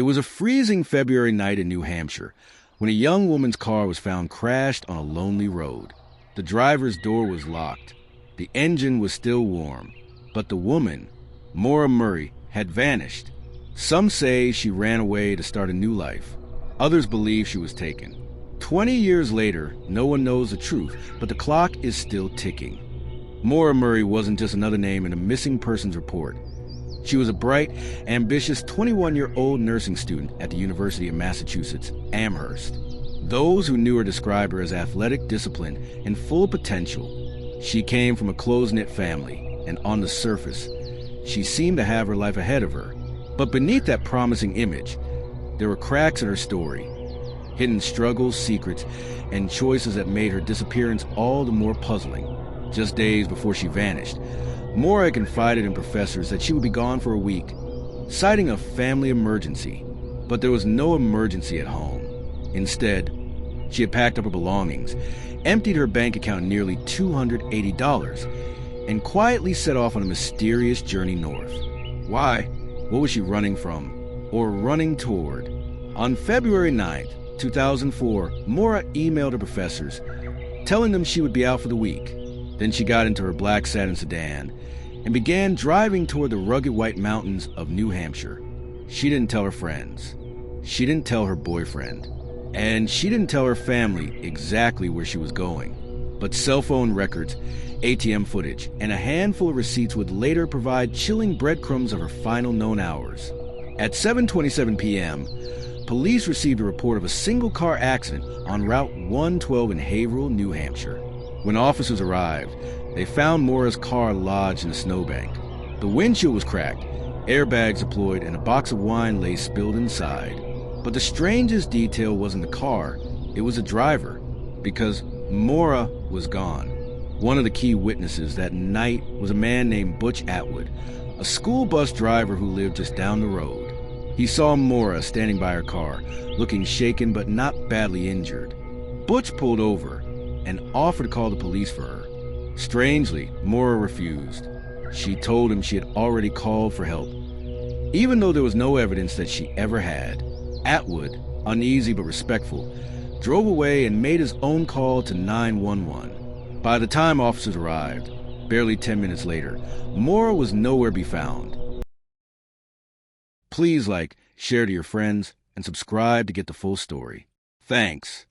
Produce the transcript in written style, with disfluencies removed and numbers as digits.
It was a freezing February night in New Hampshire when a young woman's car was found crashed on a lonely road. The driver's door was locked. The engine was still warm, but the woman, Maura Murray, had vanished. Some say she ran away to start a new life. Others believe she was taken. 20 years later, no one knows the truth, but the clock is still ticking. Maura Murray wasn't just another name in a missing persons report. She was a bright, ambitious 21-year-old nursing student at the University of Massachusetts, Amherst. Those who knew her described her as athletic, disciplined, and full of potential. She came from a close-knit family, and on the surface, she seemed to have her life ahead of her. But beneath that promising image, there were cracks in her story, hidden struggles, secrets, and choices that made her disappearance all the more puzzling. Just days before she vanished, Maura confided in professors that she would be gone for a week, citing a family emergency. But there was no emergency at home. Instead, she had packed up her belongings, emptied her bank account nearly $280, and quietly set off on a mysterious journey north. Why? What was she running from? Or running toward? On February 9th, 2004, Maura emailed her professors, telling them she would be out for the week. Then she got into her black satin sedan and began driving toward the rugged white mountains of New Hampshire. She didn't tell her friends. She didn't tell her boyfriend. And she didn't tell her family exactly where she was going. But cell phone records, ATM footage, and a handful of receipts would later provide chilling breadcrumbs of her final known hours. At 7:27 p.m., police received a report of a single-car accident on Route 112 in Haverhill, New Hampshire. When officers arrived, they found Maura's car lodged in a snowbank. The windshield was cracked, airbags deployed, and a box of wine lay spilled inside. But the strangest detail wasn't the car, it was the driver, because Maura was gone. One of the key witnesses that night was a man named Butch Atwood, a school bus driver who lived just down the road. He saw Maura standing by her car, looking shaken but not badly injured. Butch pulled over and offered to call the police for her. Strangely, Maura refused. She told him she had already called for help, even though there was no evidence that she ever had. Atwood, uneasy but respectful, drove away and made his own call to 911. By the time officers arrived, barely 10 minutes later, Maura was nowhere to be found. Please like, share to your friends, and subscribe to get the full story. Thanks.